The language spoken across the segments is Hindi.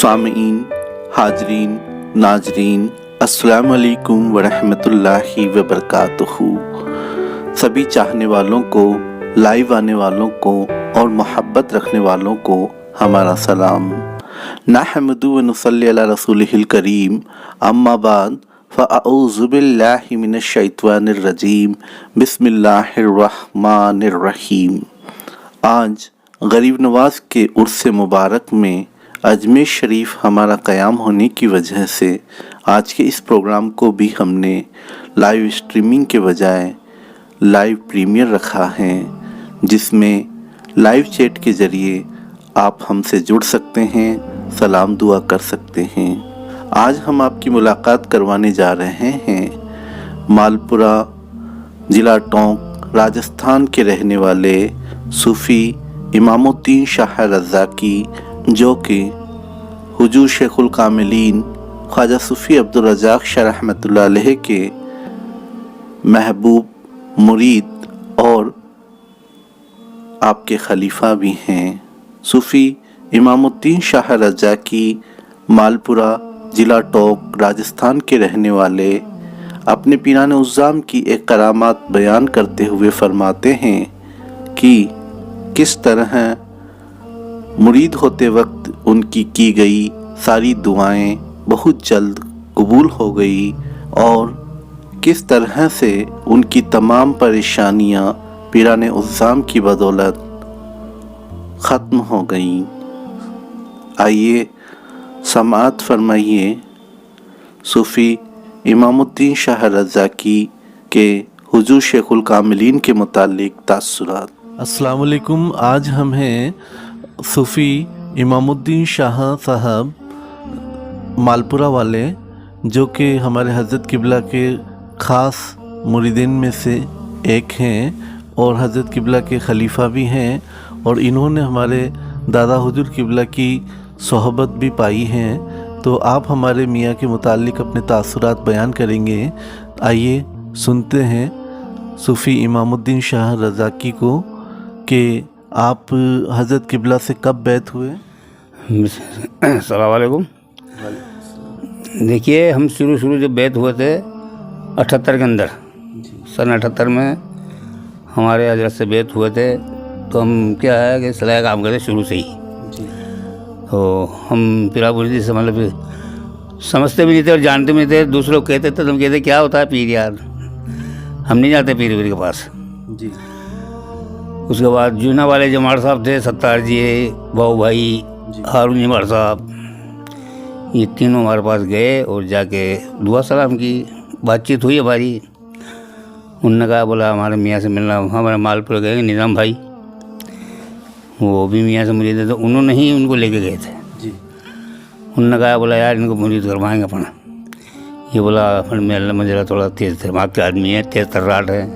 सामीन, हाजरीन, नाजरीन, अस्सलाम वालेकुम वरहमतुल्लाहि वबरकातुहू। सभी चाहने वालों को, लाइव आने वालों को और मोहब्बत रखने वालों को हमारा सलाम। नहमदु व नुसल्ली अला रसूलिहिल करीम, अम्मा बाद फ़अऊज़ु बिल्लाहि मिनश शैतानिर रजीम, बिस्मिल्लाहिर रहमानिर रहीम। आज गरीब नवाज के उर्स मुबारक में अजमेर शरीफ हमारा क़याम होने की वजह से आज के इस प्रोग्राम को भी हमने लाइव स्ट्रीमिंग के बजाय लाइव प्रीमियर रखा है, जिसमें लाइव चैट के ज़रिए आप हमसे जुड़ सकते हैं, सलाम दुआ कर सकते हैं। आज हम आपकी मुलाकात करवाने जा रहे हैं मालपुरा ज़िला टोंक राजस्थान के रहने वाले सूफ़ी इमामुद्दीन शाह रज़ाकी, जो कि हुजूर शेखुल कामिलीन ख्वाजा सूफ़ी अब्दुल रज़ाक शाह रहमतुल्लाह अलैह के महबूब मुरीद और आपके खलीफा भी हैं। सूफ़ी इमामुद्दीन शाह रज़ाकी मालपुरा ज़िला टोंक राजस्थान के रहने वाले अपने पीरान उज़्ज़ाम की एक करामात बयान करते हुए फरमाते हैं कि किस तरह मुरीद होते वक्त उनकी की गई सारी दुआएं बहुत जल्द कबूल हो गई और किस तरह से उनकी तमाम परेशानियां पीरान उज़्ज़ाम की बदौलत ख़त्म हो गईं। आइए समाअत फरमाइए सूफ़ी इमामुद्दीन शाह रज़ाकी के हुजूर शेखुल कामिलीन के मुतालिक तासुरात। अस्सलाम वालेकुम। आज हम हैं सूफ़ी इमामुद्दीन शाह साहब मालपुरा वाले, जो कि हमारे हज़रत किबला के ख़ास मुरीदीन में से एक हैं और हज़रत किबला के खलीफा भी हैं, और इन्होंने हमारे दादा हुजूर किबला की सोहबत भी पाई हैं। तो आप हमारे मियाँ के मुतालिक अपने तासुरात बयान करेंगे। आइए सुनते हैं सूफ़ी इमामुद्दीन शाह रज़ाकी को कि आप हज़रत किबला से कब बैत हुए। अस्सलाम वालेकुम। देखिए, हम शुरू जब बैत हुए थे 78 के अंदर, सन 78 में हमारे हजरत से बैत हुए थे। तो हम क्या है कि सलाह काम करते शुरू से ही। तो हम पीरा मुरीदी से मतलब समझते भी नहीं थे और जानते भी नहीं थे। दूसरे लोग कहते थे तो हम कहते क्या होता है पीर यार, हम नहीं जाते पीर के पास जी। उसके बाद जूना वाले जमाड़ साहब थे, सत्तार जी, बाबू भाई, हारून जमाड़ साहब, ये तीनों हमारे पास गए और जाके दुआ सलाम की, बातचीत हुई हमारी। उन्होंने कहा बोला हमारे मियाँ से मिलना। हमारे मालपुर गए निज़ाम भाई, वो भी मियाँ से मुरीद थे, तो उन्होंने ही उनको लेके गए थे जी। उन्होंने कहा बोला यार इनको मुरीद करवाएंगे अपन। ये बोला अपन में अल्लाह मुझे थोड़ा तेज़ दिमाग के आदमी है, तेज़ तर्राट है,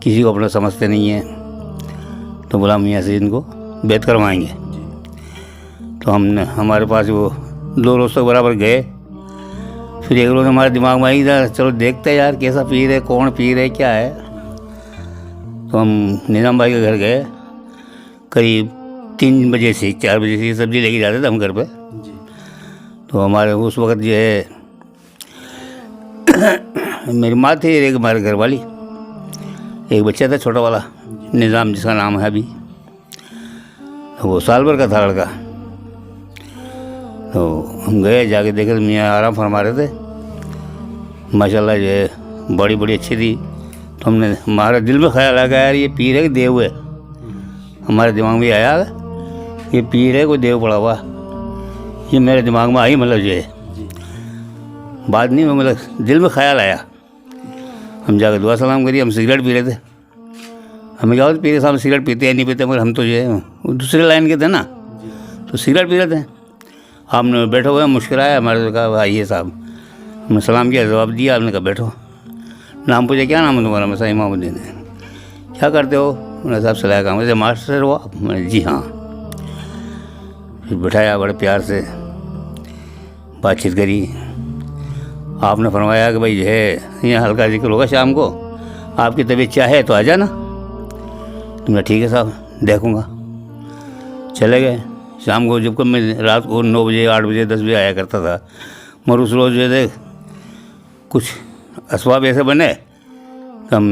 किसी को अपना समझते नहीं है। तो बोला मियाँ से इनको बैत करवाएंगे। तो हमने हमारे पास वो 2 रोज़ तक बराबर गए। फिर एक रोज़ हमारे दिमाग में आई था चलो देखते यार कैसा पीर है, कौन पीर है, क्या है। तो हम निज़ाम भाई के घर गए। करीब 3 बजे से 4 बजे से सब्ज़ी लेके जाते थे हम घर पे। तो हमारे उस वक़्त जो है मेरी माँ थी, एक हमारे घर वाली, एक बच्चा था छोटा वाला निज़ाम, जिसका नाम है अभी। तो वो साल भर का था लड़का। तो हम गए, जाके देखे तो मियाँ आराम फरमा रहे थे माशाल्लाह, जो है बड़ी अच्छी थी। तो हमने, हमारे दिल में ख्याल आ गया यार ये पीर है कि देव है। हमारे दिमाग में आया ये पीर है कोई देव पड़ा हुआ, ये मेरे दिमाग में आई, मतलब जो है बात नहीं, मतलब दिल में ख्याल आया। हम जाकर दुआ सलाम करिए। हम सिगरेट पी रहे थे। हमें क्या होता पीरे साहब सिगरेट पीते या नहीं पीते, मगर हम तो जो है वो दूसरे लाइन के थे ना, तो सिगरेट पी रहे थे। हमने बैठे हुए, मुश्किल आया हमारे से, कहा आइए साहब। हमने सलाम किया, जवाब दिया। आपने कहा बैठो। नाम पूछा क्या नाम है तुम्हारा। मैं साईं इमामुद्दीन है। क्या करते हो। उन्होंने साहब सलाह काम करते मास्टर हो आप। मैंने जी हाँ। फिर बैठाया, बड़े प्यार से बातचीत करी। आपने फरमाया कि भाई जो है यहाँ हल्का जिक्र होगा शाम को, आपकी तबीयत चाहे तो आ जाना। तुमने ठीक है साहब देखूँगा। चले गए। शाम को जब मैं रात को 9 बजे 8 बजे 10 बजे आया करता था, मगर उस रोज़ जो है कुछ असबाब ऐसे बने कि हम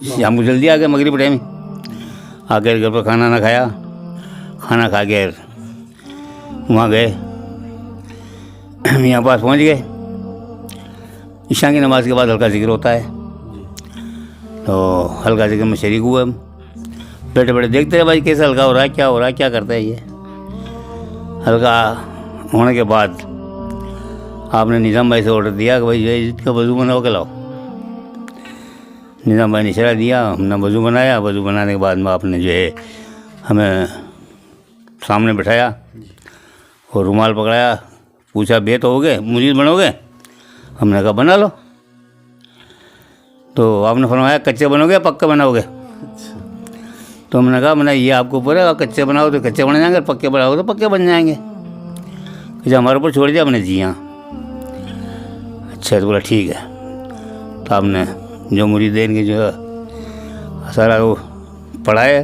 शाम को जल्दी आ गए, मगरिब टाइम आकर घर पर खाना ना खाया, खाना खा के वहाँ गए, यहाँ पास पहुँच गए। ईशा की नमाज़ के बाद हल्का जिक्र होता है, तो हल्का जिक्र में शरीक हुए हम। बैठे बैठे देखते हैं भाई कैसे हल्का हो रहा है, क्या हो रहा है, क्या करता है ये। हल्का होने के बाद आपने निज़ाम भाई से ऑर्डर दिया कि भाई जो है इसका वज़ू बनाओ के लाओ। निज़ाम भाई ने इशारा दिया, हमने वज़ू बनाया। वज़ू बनाने के बाद में आपने जो है हमें सामने बिठाया और रुमाल पकड़ाया, पूछा बेत होगे, मुरीद बनोगे? हमने कहा बना लो। तो आपने फरमाया कच्चे बनोगे या पक्के बनाओगे? तो हमने कहा मैंने ये आपको ऊपर है, कच्चे बनाओ तो कच्चे बन जाएंगे, पक्के बनाओगे तो पक्के बन जाएंगे। कि हमारे ऊपर छोड़ दिया। हमने जी हाँ। अच्छा तो बोला ठीक है। तो आपने जो मुरीदेन के जो है सारा वो पढ़ाए,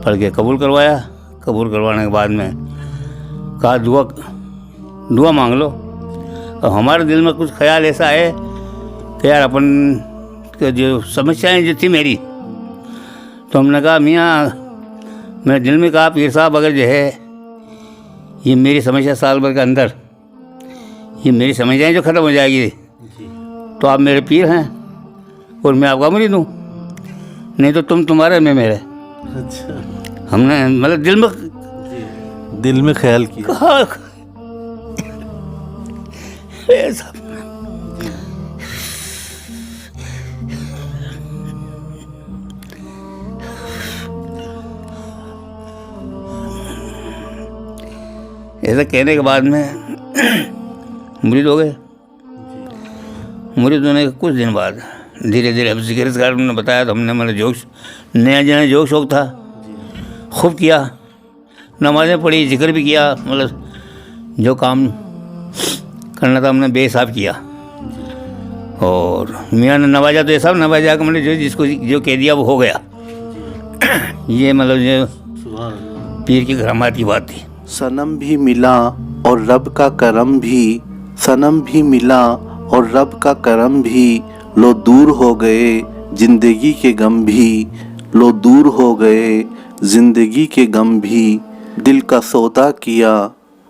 पढ़ के कबूल करवाया। कबूल करवाने के बाद में कहा दुआ मांग लो। और हमारे दिल में कुछ ख्याल ऐसा है कि यार अपन के जो समस्याएं जो थी मेरी, तो हमने कहा मियाँ, मेरे दिल में कहा पीर साहब अगर जो है ये मेरी समस्या साल भर के अंदर ये मेरी समस्याएं जो ख़त्म हो जाएगी तो आप मेरे पीर हैं और मैं आपका मुरीद हूँ, नहीं तो तुम तुम्हारे मैं मेरे। अच्छा, हमने मतलब दिल में ख्याल किया। ऐसा ऐसा कहने के बाद में मुरीद हो गए। मुरीद होने के कुछ दिन बाद धीरे धीरे अब जिक्र ने बताया, तो हमने मतलब जोश नया जोश शौक था, खूब किया, नमाज़ें पढ़ी, जिक्र भी किया, मतलब जो काम करना था हमने बेहिसाब किया। और मियाँ ने नवाजा तो ऐसा नवाजा कि मतलब जिसको जो कह दिया वो हो गया। ये मतलब जो पीर की करामात की बात थी। सनम भी मिला और रब का करम भी, सनम भी मिला और रब का करम भी, लो दूर हो गए जिंदगी के गम भी, लो दूर हो गए जिंदगी के गम भी। दिल का सौदा किया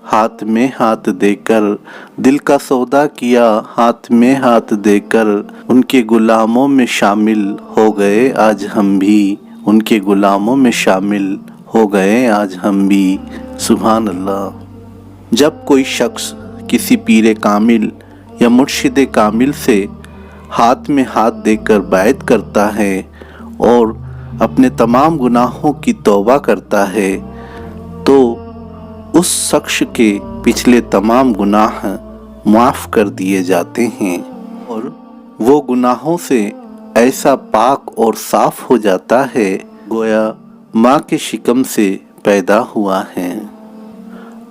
हाथ में हाथ देकर, दिल का सौदा किया हाथ में हाथ देकर, उनके गुलामों में शामिल हो गए आज हम भी, उनके गुलामों में शामिल हो गए आज हम भी। सुभान अल्लाह। जब कोई शख्स किसी पीर कामिल या मुर्शिद कामिल से हाथ में हाथ देकर बैत करता है और अपने तमाम गुनाहों की तौबा करता है, तो उस शख्स के पिछले तमाम गुनाह माफ़ कर दिए जाते हैं और वो गुनाहों से ऐसा पाक और साफ हो जाता है गोया माँ के शिकम से पैदा हुआ है।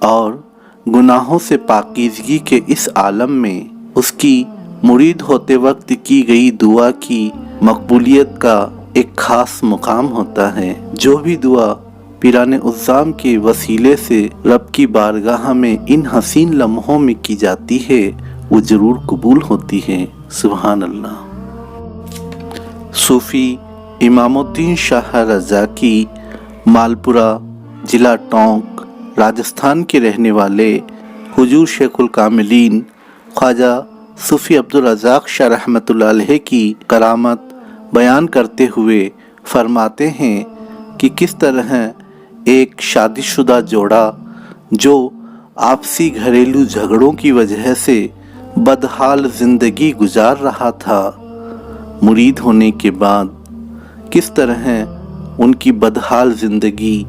और गुनाहों से पाकीज़गी के इस आलम में उसकी मुरीद होते वक्त की गई दुआ की मकबूलियत का एक ख़ास मुकाम होता है। जो भी दुआ पीराने उज़्ज़ाम के वसीले से रब की बारगाह में इन हसीन लम्हों में की जाती है वो ज़रूर कबूल होती है। सुभान अल्लाह। सूफ़ी इमामुद्दीन शाह रज़ा की मालपुरा ज़िला टोंक राजस्थान के रहने वाले हुजूर शेखुल कामिलीन ख्वाजा सूफ़ी अब्दुल रज़ाक शाह रहमतुल्लाह अलैह की करामत बयान करते हुए फरमाते हैं कि किस तरह एक शादीशुदा जोड़ा जो आपसी घरेलू झगड़ों की वजह से बदहाल ज़िंदगी गुजार रहा था, मुरीद होने के बाद किस तरह उनकी बदहाल ज़िंदगी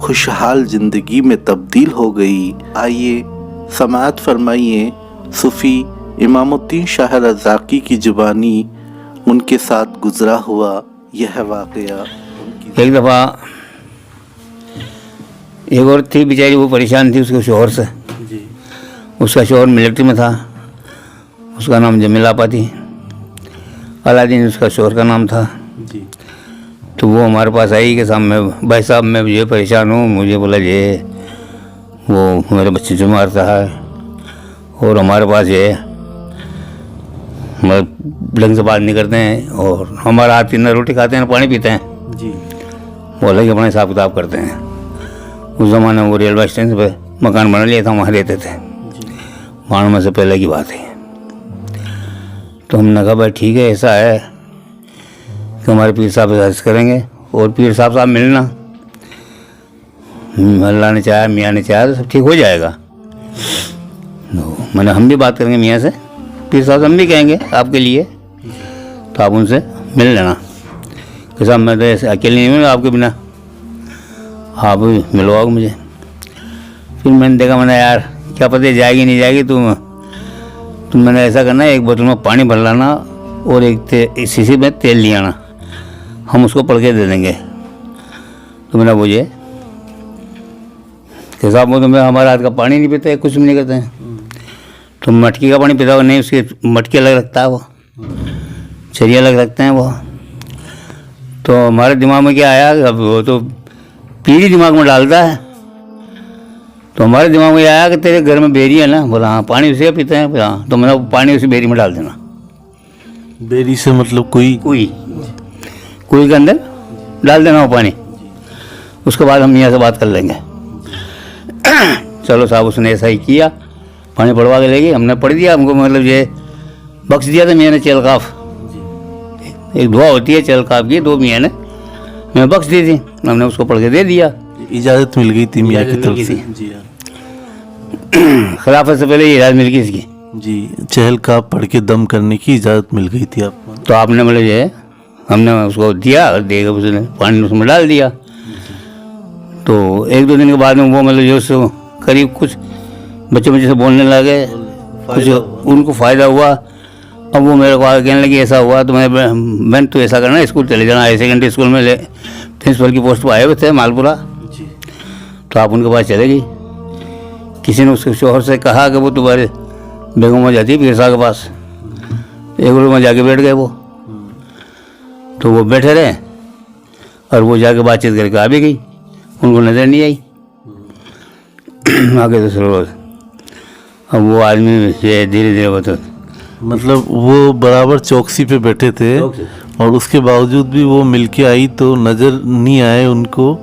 खुशहाल ज़िंदगी में तब्दील हो गई। आइए समाअत फरमाइए सूफ़ी इमामुद्दीन शाह रज़ाकी की ज़ुबानी उनके साथ गुज़रा हुआ यह वाक़या। एक दफ़ा एक औरत थी बेचारी, वो परेशान थी उसके शोहर से। उसका शोहर मिलिट्री में था, उसका नाम जमीला आपा थी। अलादीन उसका शोहर का नाम था। तो वो हमारे पास आई कि साहब मैं भाई साहब मैं ये परेशान हूँ, मुझे बोला ये वो मेरे बच्चे जो मारता है और हमारे पास ये मतलब ढंग से बात नहीं करते हैं और हमारा हाथ ना रोटी खाते हैं ना पानी पीते हैं जी। वो अलग अपना हिसाब किताब करते हैं। उस ज़माने में वो रेलवे स्टेशन पे मकान बना लिया था, वहाँ रहते थे। मानो में से पहले की बात है। तो हमने कहा भाई ठीक है, ऐसा है कि हमारे पीर साहब अर्ज करेंगे और पीर साहब मिलना, अल्लाह ने चाहा मियाँ ने चाहा तो सब ठीक हो जाएगा। तो मैंने हम भी बात करेंगे मियाँ से, पीर साहब हम भी कहेंगे आपके लिए, तो आप उनसे मिल लेना कि साहब मैं तो ऐसे अकेले नहीं मिलूँगा आपके बिना, आप मिलवाओगे मुझे। फिर मैंने देखा, मैंने यार क्या पता जाएगी नहीं जाएगी, तुम मैंने ऐसा करना, एक बोतल में पानी भर लाना और एक शीशी में तेल ले आना, हम उसको पढ़ के दे देंगे। तो मैंने मुझे कि साहब वो तो मैं हमारे हाथ का पानी नहीं पीते, कुछ भी नहीं करते हैं। तो मटकी का पानी पीता हो नहीं, उसकी मटकी अलग रखता है, वो चरिया अलग रखते हैं वो। तो हमारे दिमाग में क्या आया, अब वो तो पीरी दिमाग में डालता है, तो हमारे दिमाग में आया कि तेरे घर में बेरी है ना, बोला हाँ पानी उसी का पीते हैं, बोला हाँ, तो मैंने पानी उसी बेरी में डाल देना। बेरी से मतलब कुई के अंदर डाल देना वो पानी, उसके बाद हम यहाँ से बात कर लेंगे। चलो साहब, उसने ऐसा ही किया, पानी पड़वा के ले गई, हमने पढ़ दिया, हमको मतलब ये बख्श दिया था मियाँ ने चेलकाफ, एक दुआ होती है चेलकाफ की, 2 मियाँ ने मैं बख्श दी थी, हमने उसको पढ़ के दे दिया। इजाज़त मिल गई थी मियाँ की तरफ से। जी खिलाफत से पहले इजाज़त मिल गई इसकी जी, चहल का पढ़ के दम करने की इजाज़त मिल गई थी आपको। तो आपने मतलब ये हमने उसको दिया और देगा उसने पानी उसमें डाल दिया। तो 1-2 दिन के बाद में वो मतलब जो उसको करीब कुछ बच्चे से बोलने लगे, कुछ उनको फ़ायदा हुआ। अब वो मेरे को आगे कहने लगी ऐसा हुआ तो मैं तो ऐसा करना, स्कूल चले जाना, हाई सेकेंडरी स्कूल में प्रिंसिपल की पोस्ट पर आए हुए थे मालपुरा। तो आप उनके पास चले गई। किसी ने उसके शोहर से कहा कि वो तुम्हारे बेगम में जाती है पीर साहब के पास, एक रूम में जाके बैठ गए वो। तो वो बैठे रहे और वो जाके बातचीत करके आ भी गई, उनको नज़र नहीं आई आगे दूसरे रोज। अब वो आदमी ये धीरे धीरे बता, मतलब वो बराबर चौकसी पे बैठे थे और उसके बावजूद भी वो मिलके आई तो नज़र नहीं आए उनको,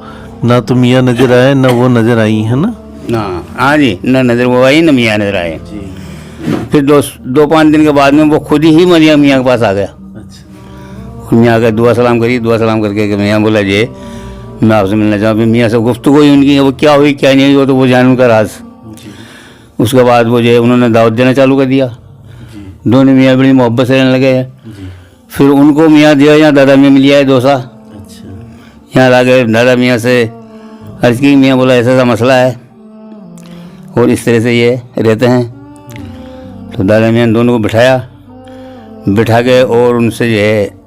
ना तो मियाँ नज़र आए ना वो नज़र आई है ना। हाँ जी, ना नज़र वो आई ना मियाँ नज़र आए। फिर 2-5 दिन के बाद में वो खुद ही मियाँ के पास आ गया। अच्छा। मियाँ का दुआ सलाम करी, दुआ सलाम करके कि मियाँ बोला जे मैं आपसे मिलना चाहूँ। फिर मियाँ से गुफ्तगू हुई उनकी, वो क्या हुई क्या नहीं हुई वो तो वो जान उनका राज। उसके बाद वो जो उन्होंने दावत देना चालू कर दिया, दोनों मियाँ बड़ी मोहब्बत से रहने लगे। फिर उनको मियाँ दिया यहाँ दादा मियाँ मिल आए दोसा। अच्छा। यहाँ ला गए, दादा मियाँ से अर्ज की, मियाँ बोला ऐसा ऐसा मसला है और इस तरह से ये रहते हैं। तो दादा मियाँ ने दोनों को बिठा के और उनसे जो है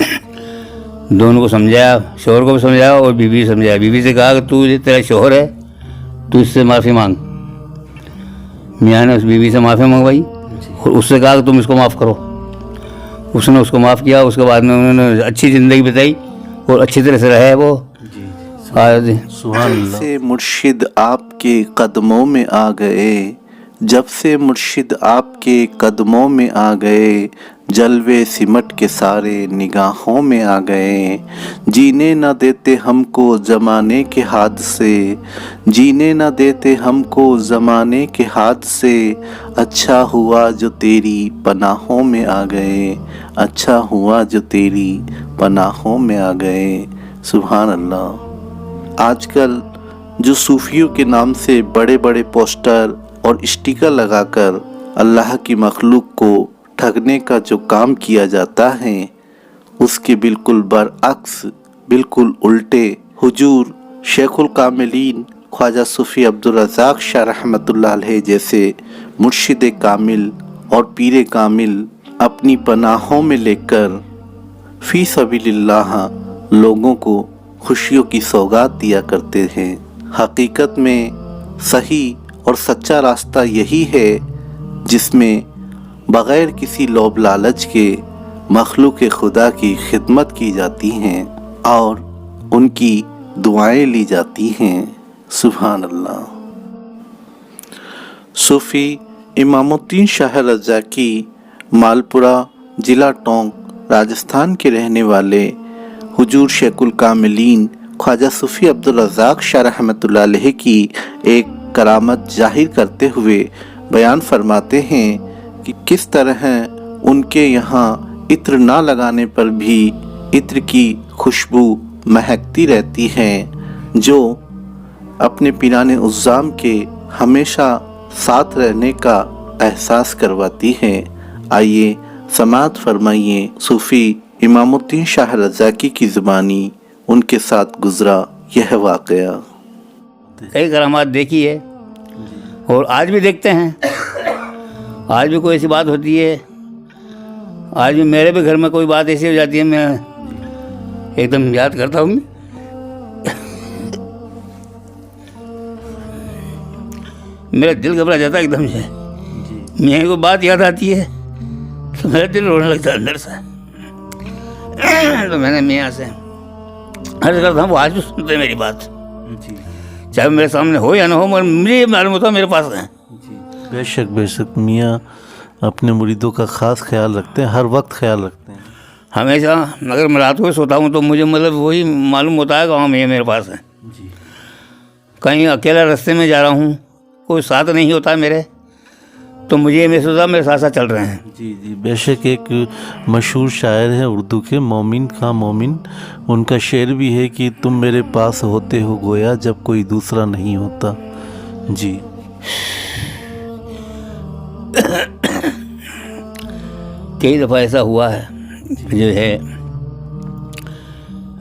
दोनों को समझाया, शोहर को भी समझाया और बीवी को समझाया। बीवी से कहा कि तू ये तेरा शोहर है, तू इससे माफ़ी मांग। मियाँ ने उस बीवी से माफ़ी मंगवाई और उससे कहा कि तुम इसको माफ़ करो। उसने उसको माफ़ किया। उसके बाद में उन्होंने अच्छी ज़िंदगी बिताई और अच्छी तरह से रहे वो। सुभान से मुर्शिद आपके कदमों में आ गए, जब से मुर्शिद आपके कदमों में आ गए, जलवे सिमट के सारे निगाहों में आ गए। जीने न देते हमको ज़माने के हाथ से, जीने न देते हमको ज़माने के हाथ से, अच्छा हुआ जो तेरी पनाहों में आ गए, अच्छा हुआ जो तेरी पनाहों में आ गए। सुभान अल्लाह। आजकल जो सूफियों के नाम से बड़े बड़े पोस्टर और स्टिकर लगाकर अल्लाह की मखलूक को ठगने का जो काम किया जाता है, उसके बिल्कुल बरअक्स, बिल्कुल उल्टे हुजूर शेखुल कामिलीन ख्वाजा सूफी अब्दुल रज़ाक शाह रहमतुल्लाह अलैह जैसे मुर्शिद कामिल और पीर कामिल अपनी पनाहों में लेकर फी सबीलिल्लाह लोगों को खुशियों की सौगात दिया करते हैं। हकीकत में सही और सच्चा रास्ता यही है जिसमें बग़ैर किसी लोभ लालच के मखलूक खुदा की खिदमत की जाती हैं और उनकी दुआएं ली जाती हैं। सुभान अल्लाह। सूफ़ी इमामुद्दीन शाह रज़ा की मालपुरा ज़िला टोंक राजस्थान के रहने वाले हुजूर शेखुल कामिलीन ख्वाजा सूफ़ी अब्दुल रज़ाक शाह रहमतुल्लाह अलैह की एक करामत जाहिर करते हुए बयान फरमाते हैं कि किस तरह उनके यहाँ इत्र ना लगाने पर भी इत्र की खुशबू महकती रहती है, जो अपने पीराने उज़्ज़ाम के हमेशा साथ रहने का एहसास करवाती है। आइए समाअत फरमाइए सूफ़ी इमामुद्दीन शाह रज़ाकी की ज़ुबानी उनके साथ गुज़रा यह वाक़या। कई करामात देखी है और आज भी देखते हैं। आज भी कोई ऐसी बात होती है, आज भी मेरे भी घर में कोई बात ऐसी हो जाती है, मैं एकदम याद करता हूँ। मेरा दिल घबरा जाता है एकदम से। मेरी को बात याद आती है तो मेरा दिल रोने लगता है अंदर से। तो मैंने मियाँ से अर्ज़ करता हूँ, वो आज भी सुनते हैं मेरी बात, चाहे मेरे सामने हो या ना हो, मगर मुझे ये मालूम होता है मेरे पास है। बेशक बेशक मियाँ अपने मुरीदों का ख़ास ख्याल रखते हैं, हर वक्त ख्याल रखते हैं हमेशा। अगर मैं रात को सोता हूँ तो मुझे मतलब वही मालूम होता है कि हाँ ये मेरे पास है। कहीं अकेला रास्ते में जा रहा हूँ, कोई साथ नहीं होता है मेरे, तो मुझे ये महसूस होता मेरे साथ साथ चल रहे हैं। जी जी। बेशक एक मशहूर शायर है उर्दू के, मोमिन खां मोमिन, उनका शेर भी है कि तुम मेरे पास होते हो गोया जब कोई दूसरा नहीं होता। जी। कई दफ़ा ऐसा हुआ है जो है,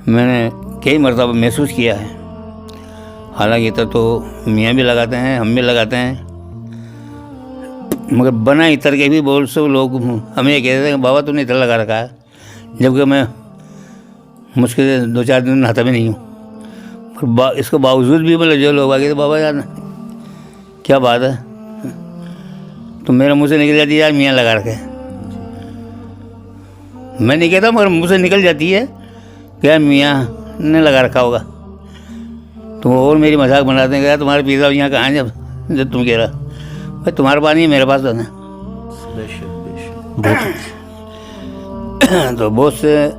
मैंने कई मरतबा महसूस किया है। हालांकि इतर तो मियाँ भी लगाते हैं, हम भी लगाते हैं, मगर बना इतर के भी बहुत से लोग हमें ये कहते हैं कि बाबा तूने इतर लगा रखा है, जबकि मैं मुश्किल से 2-4 दिन नहाता भी नहीं हूँ। पर इसके बावजूद भी मतलब जो लोग आगे तो बाबा यार क्या बात है, तो मेरे मुँह से निकल जाती है यार मियाँ लगा रखे। मैं नहीं कहता मगर मुँह से निकल जाती है कि यार मियाँ ने लगा रखा होगा। तो वो और मेरी मजाक बनाते हैं कि यार तुम्हारे पिता यहाँ कहाँ हैं जब तुम कह रहा भाई तुम्हारे पास नहीं है मेरे पास तो है। तो बहुत से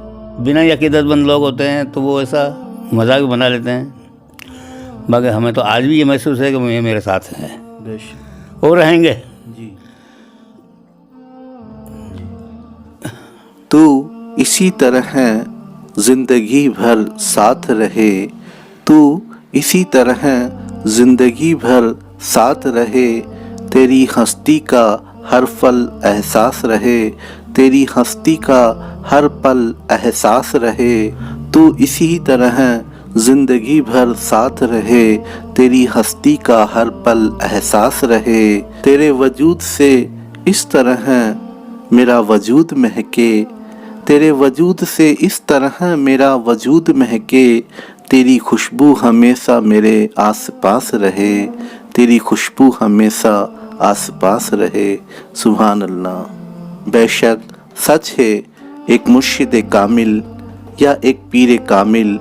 बिना यकीदतमंद लोग होते हैं तो वो ऐसा मजाक भी बना लेते हैं। बाकी हमें तो आज भी ये महसूस है कि ये मेरे साथ है और रहेंगे। तू इसी तरह जिंदगी भर साथ रहे, तू इसी तरह जिंदगी भर साथ रहे, तेरी हस्ती का हर पल एहसास रहे, तेरी हस्ती का हर पल एहसास रहे। तू इसी तरह जिंदगी भर साथ रहे, तेरी हस्ती का हर पल एहसास रहे। तेरे वजूद से इस तरह मेरा वजूद महके, तेरे वजूद से इस तरह मेरा वजूद महके, तेरी खुशबू हमेशा मेरे आस पास रहे, तेरी खुशबू हमेशा आस पास रहे। सुभान अल्लाह। बेशक सच है, एक मुर्शिद कामिल या एक पीर कामिल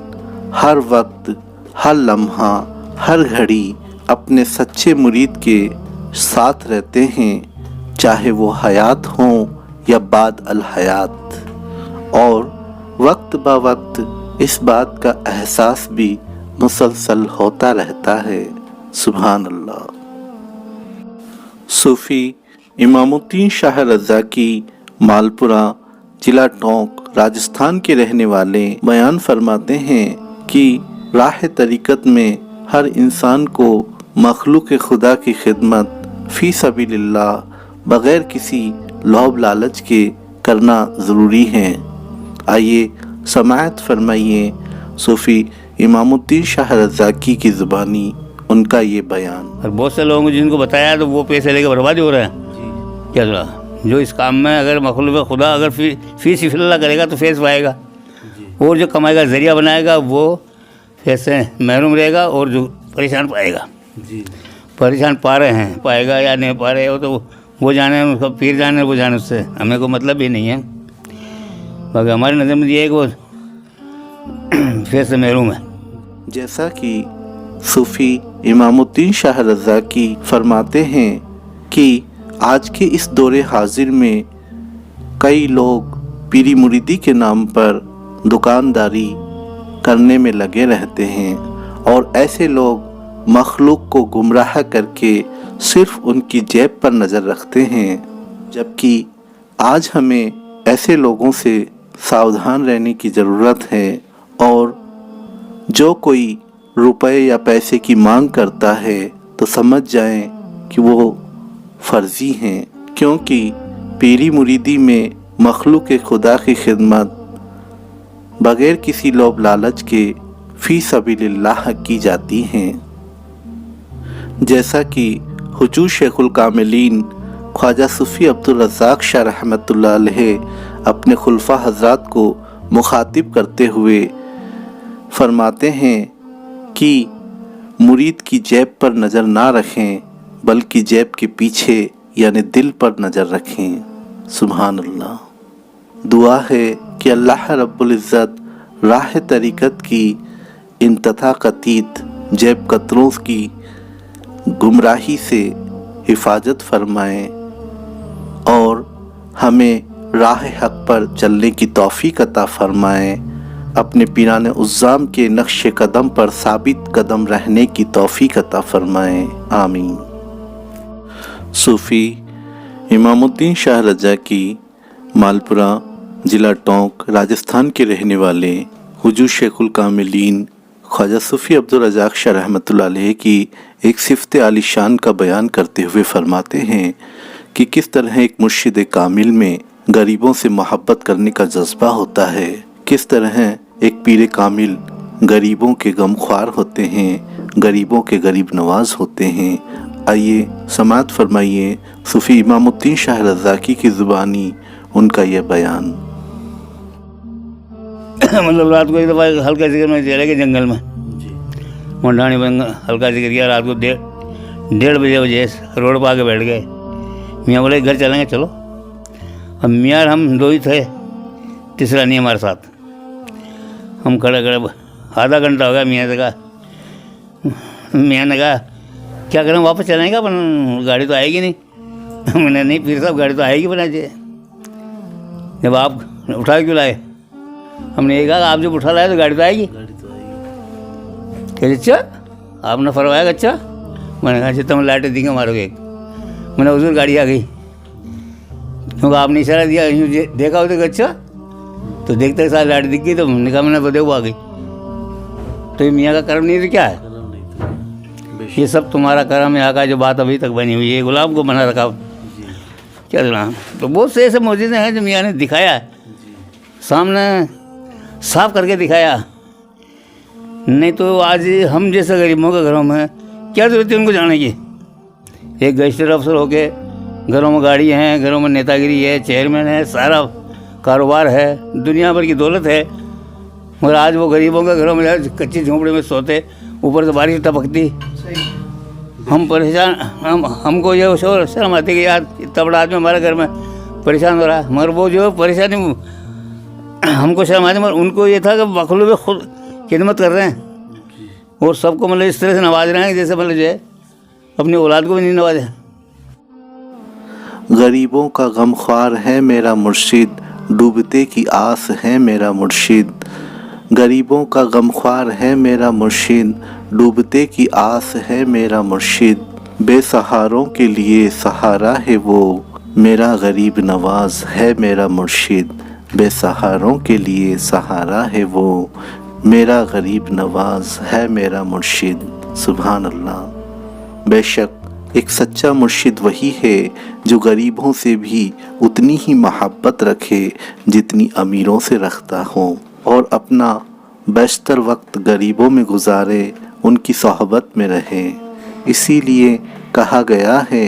हर वक्त, हर लम्हा, हर घड़ी अपने सच्चे मुरीद के साथ रहते हैं, चाहे वो हयात हों या बाद अल हयात। और वक्त ब वक्त इस बात का एहसास भी मुसलसल होता रहता है। सुभान अल्लाह। सूफ़ी इमामुद्दीन शाह रज़ा की मालपुरा ज़िला टोंक राजस्थान के रहने वाले बयान फरमाते हैं कि राह तरीक़त में हर इंसान को मखलूक खुदा की खिदमत फ़ी सबीलिल्लाह बग़ैर किसी लोभ लालच के करना ज़रूरी है। आइए समाअत फरमाइए सूफ़ी इमामुद्दीन शाह रज़ाकी की ज़ुबानी उनका ये बयान। और बहुत से लोगों को जिनको बताया तो वो पैसे लेके बर्बाद हो रहे हैं। क्या सुना, जो इस काम में अगर मखलूक खुदा अगर फी सिफिल्लाह करेगा तो फैज़ पाएगा, और जो कमाएगा ज़रिया बनाएगा वो फैज़ से महरूम रहेगा, और जो परेशान पाएगा परेशान पा रहे हैं, पाएगा या नहीं पा रहे हो तो वो जाने, उसका पीर जाने, वो जाने, उससे हमें कोई मतलब भी नहीं है। बाकी हमारी नज़र में ये है कि वो आफियत से महरूम है। जैसा कि सूफ़ी इमामुद्दीन शाह रज़ा की फरमाते हैं कि आज के इस दौरे हाजिर में कई लोग पीरी मुरीदी के नाम पर दुकानदारी करने में लगे रहते हैं और ऐसे लोग मखलूक को गुमराह करके सिर्फ उनकी जेब पर नज़र रखते हैं, जबकि आज हमें ऐसे लोगों से सावधान रहने की ज़रूरत है। और जो कोई रुपए या पैसे की मांग करता है तो समझ जाएं कि वो फ़र्ज़ी हैं, क्योंकि पीरी मुरीदी में मखलूक खुदा की खिदमत बग़ैर किसी लोभ लालच के फ़ी सबीलिल्लाह की जाती हैं। जैसा कि हुजूर शेखुल कामिलीन ख्वाजा सूफ़ी अब्दुल रज़्ज़ाक़ शाह रहमतुल्लाह अलैह अपने खुलफा हज़रात को मुखातिब करते हुए फरमाते हैं कि मुरीद की जेब पर नज़र ना रखें बल्कि जेब के पीछे यानी दिल पर नज़र रखें। सुभान अल्लाह। दुआ है कि अल्लाह रब्बुल इज़्ज़त राह तरीक़त की इन तथाकथित जेब कतरों की गुमराही से हिफाजत फरमाएं और हमें राह हक़ पर चलने की तौफ़ीक़ अता फरमाएं, अपने पीराने उज़्ज़ाम के नक्श कदम पर साबित कदम रहने की तौफ़ीक़ अता फरमाएं। आमीन। सूफ़ी इमामुद्दीन शाह रज़ा की मालपुरा ज़िला टोंक राजस्थान के रहने वाले हुजूर शेखुल कामिलीन ख्वाजा सूफ़ी अब्दुल रज़्ज़ाक़ शाह रहमतुल्लाह अलैह की एक सिफ़त आलिशान का बयान करते हुए फरमाते हैं कि किस तरह एक मुर्शिद कामिल में गरीबों से मोहब्बत करने का जज्बा होता है, किस तरह एक पीर कामिल गरीबों के गमख्वार होते हैं, गरीबों के गरीब नवाज होते हैं। आइए समाअत फरमाइए सूफ़ी इमामुद्दीन शाह रज़्ज़ाक़ी की ज़ुबानी उनका यह बयान। मतलब रात को एक दफ़ा हल्का जिक्र में चले गए जंगल में, मुंडानी में हल्का जिक्र किया। रात को 1:30 बजे रोड पर आके बैठ गए। मियाँ बोले घर चलेंगे, चलो। अब मियाँ हम दो ही थे, तीसरा नहीं हमारे साथ। हम खड़े आधा घंटा हो गया। मियाँ ने कहा क्या करें, वापस चलेंगे अपन, गाड़ी तो आएगी नहीं। मैंने नहीं पीर साहब, गाड़ी तो आएगी बना जी, जब आप उठा क्यों लाए। हमने ये कहा आप जब उठा लाए तो गाड़ी तो आएगी। कहे अच्छा आपने फरमाया अच्छा। मैंने कहा अच्छा तुम लाइटें देंगे मारोगे। मैंने उधर गाड़ी आ गई, क्योंकि आपने इशारा दिया, देखा हो तो अच्छा। तो देखते साथ लाइट दिख गई तो हमने कहा मैंने तो देखो आ गई। तो ये मियाँ का कर्म नहीं तो क्या है, ये सब तुम्हारा कर्म है। आका जो बात अभी तक बनी हुई है, गुलाम को बना रखा क्या गुलाम। तो बहुत से ऐसे मौजूद हैं जो मियाँ ने दिखाया सामने, साफ करके दिखाया। नहीं तो आज हम जैसे गरीबों के घरों में क्या ज़रूरत है उनको जाने की। एक गैस्टर अफसर होके घरों में गाड़ी हैं, घरों में नेतागिरी है, चेयरमैन है, सारा कारोबार है, दुनिया भर की दौलत है, मगर आज वो गरीबों के घरों में कच्ची झोंपड़ी में सोते, ऊपर से बारिश टपकती। हम परेशान, हमको ये शर्म आती कि यार इतना बड़ा आदमी हमारे घर में परेशान हो रहा है। मगर वो जो परेशानी हमको शर्म आती, मगर उनको ये था कि मखलूक में खुद खिदमत कर रहे हैं और सबको मतलब इस तरह से नवाज रहे हैं जैसे मतलब जो है अपनी औलाद को भी नहीं नवाजे। गरीबों का गमख्वार है मेरा मुर्शिद, डूबते की आस है मेरा मुर्शिद। गरीबों का गमख्वार है मेरा मुर्शिद, डूबते की आस है मेरा मुर्शिद। बेसहारों के लिए सहारा है वो, मेरा गरीब नवाज है मेरा मुर्शिद। बेसहारों के लिए सहारा है वो, मेरा गरीब नवाज है मेरा मुर्शिद। सुभान अल्लाह। बेशक एक सच्चा मुर्शिद वही है जो गरीबों से भी उतनी ही मोहब्बत रखे जितनी अमीरों से रखता हो, और अपना बेशतर वक्त गरीबों में गुजारे, उनकी सोहबत में रहे। इसीलिए कहा गया है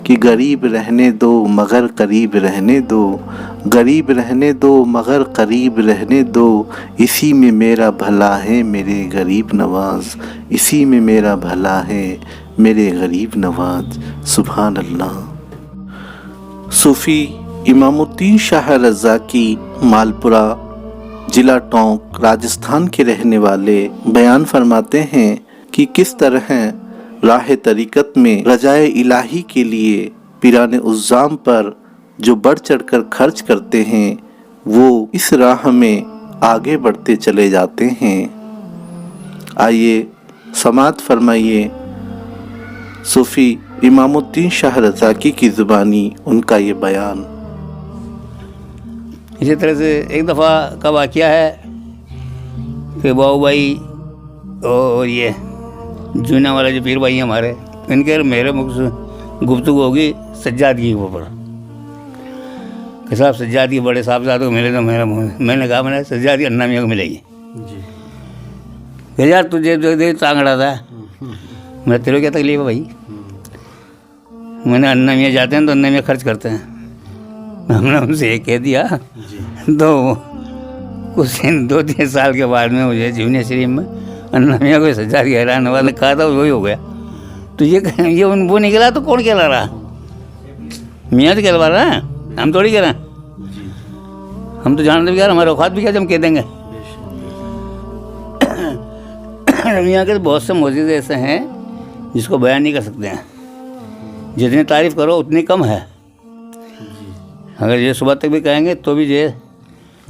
कि गरीब रहने दो मगर करीब रहने दो, गरीब रहने दो मगर करीब रहने दो। इसी में मेरा भला है मेरे गरीब नवाज, इसी में मेरा भला है मेरे गरीब नवाज। सुभान अल्लाह। सूफ़ी इमामुद्दीन शाह रज़्ज़ाक़ी मालपुरा जिला टोंक राजस्थान के रहने वाले बयान फरमाते हैं कि किस तरह राह तरीकत में रजाए इलाही के लिए पीराने उज़्ज़ाम पर जो बढ़ चढ़कर खर्च करते हैं वो इस राह में आगे बढ़ते चले जाते हैं। आइए समाअत फरमाइए सूफ़ी इमामुद्दीन शाह रज़ाकी की ज़ुबानी उनका ये बयान। इसी तरह से एक दफ़ा का वाक़या है कि बाबू भाई और ये जूना वाला जो पीर भाई हैं हमारे, इनके और मेरे मुख से गुफ्तगू होगी सज्जादगी के ऊपर कि साहब सज्जादगी बड़े साहबजादों को मिले तो मैंने कहा मैंने सज्जादगी अन्ना मियाँ को मिलेगी कि यार तुझे जो दे तांगड़ा था। मैं तेरे को क्या तकलीफ है भाई, मैंने अन्ना मियाँ जाते हैं तो अन्ना मियाँ खर्च करते हैं। हमने उनसे ये कह दिया तो कुछ 2-3 साल के बाद में मुझे जूनियर शरीफ में अन्ना मियाँ को सज्जा के हैरान हुआ, ने कहा था वही हो गया। तो ये वो निकला तो कौन कहला रहा, मियाँ तो कहलवा रहा है, हम थोड़ी कह रहे हैं। हम तो जानते भी यार हमारे औकात भी क्या हम कह देंगे। मियाँ के बहुत से मौजूद ऐसे हैं जिसको बयान नहीं कर सकते हैं, जितनी तारीफ़ करो उतनी कम है। अगर ये सुबह तक भी कहेंगे तो भी ये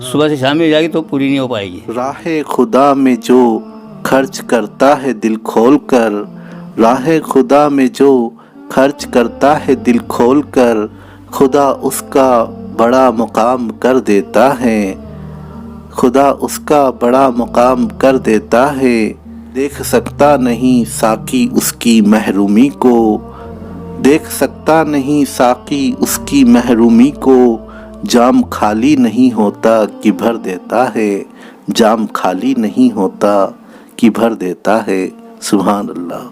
सुबह से शाम में हो जाएगी तो पूरी नहीं हो पाएगी। राह खुदा में जो खर्च करता है दिल खोल कर, राह खुदा में जो खर्च करता है दिल खोल कर, खुदा उसका बड़ा मुकाम कर देता है, खुदा उसका बड़ा मुकाम कर देता है। देख सकता नहीं साकी उसकी महरूमी को, देख सकता नहीं साकी उसकी महरूमी को, जाम खाली नहीं होता कि भर देता है, जाम खाली नहीं होता कि भर देता है। सुभान अल्लाह।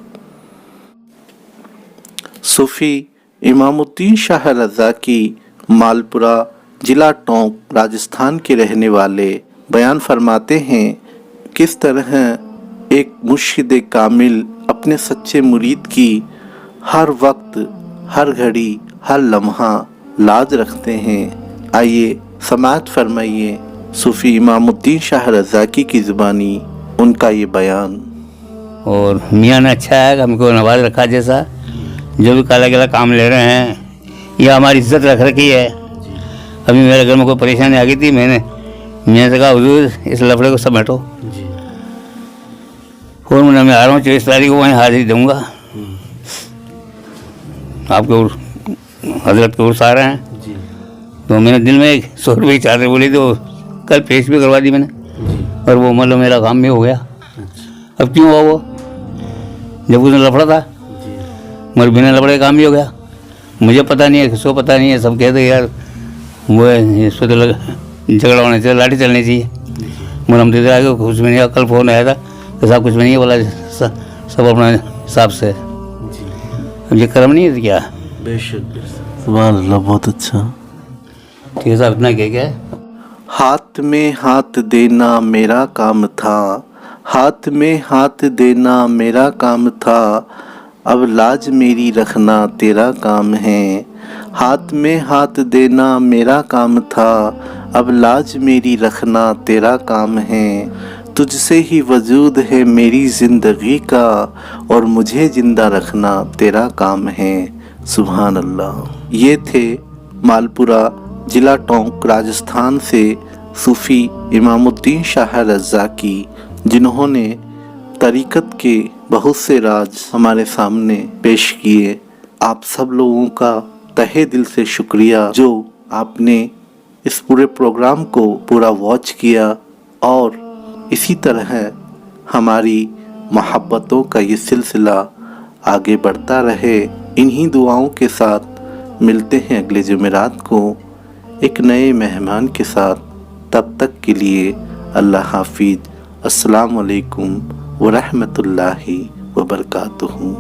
सूफ़ी इमामुद्दीन शाह रज़ाकी मालपुरा जिला टोंक राजस्थान के रहने वाले बयान फरमाते हैं किस तरह एक मुर्शिद कामिल अपने सच्चे मुरीद की हर वक्त हर घड़ी हर लम्हा लाज रखते हैं। आइए समाअत फरमाइए सूफ़ी इमामुद्दीन शाह रज़ाकी की ज़ुबानी उनका ये बयान। और मियाँ ने अच्छा है, हमको नवाज रखा, जैसा जो भी काला काला काम ले रहे हैं या हमारी इज्जत रख रखी है। अभी मेरे घर में कोई परेशानी आ गई थी, मैंने मियाँ से कहा हुजूर इस लफड़े को समेटो, और मैं आ रहा हूँ 24 तारीख को वहीं हाजिरी दूँगा, आपके हजरत के उर्स आ रहे हैं। तो मैंने दिल में 100 रुपये की चादर बोली तो कल पेश भी करवा दी मैंने, और वो मतलब मेरा काम भी हो गया। अब क्यों हुआ वो, जब उसने लफड़ा था मगर बिना लफड़े काम भी हो गया। मुझे पता नहीं है, किसको पता नहीं है, सब कहते यार वो इस पर तो झगड़ा होना चाहिए, लाठी चलनी चाहिए। मगर हम देते आगे कुछ भी नहीं। कल फ़ोन आया था कि साहब कुछ भी नहीं है, बोला सब अपना हिसाब से। अब ये कर्म नहीं है क्या? बेशक सुभान अल्लाह, बहुत अच्छा। ठीक है साहब, इतना क्या है। हाथ में हाथ देना मेरा काम था, हाथ में हाथ देना मेरा काम था, अब लाज मेरी रखना तेरा काम है। हाथ में हाथ देना मेरा काम था, अब लाज मेरी रखना तेरा काम है। तुझसे ही वजूद है मेरी ज़िंदगी का, और मुझे ज़िंदा रखना तेरा काम है। सुभान अल्लाह। ये थे मालपुरा जिला टोंक राजस्थान से सूफ़ी इमामुद्दीन शाह रज़ाकी, जिन्होंने तरीक़त के बहुत से राज हमारे सामने पेश किए। आप सब लोगों का तहे दिल से शुक्रिया जो आपने इस पूरे प्रोग्राम को पूरा वॉच किया, और इसी तरह हमारी मोहब्बतों का ये सिलसिला आगे बढ़ता रहे। इन्हीं दुआओं के साथ मिलते हैं अगले जुमेरात को एक नए मेहमान के साथ। तब तक के लिए अल्लाह हाफिज। अस्सलाम वालेकुम व रहमतुल्लाहि व बरकातुहू।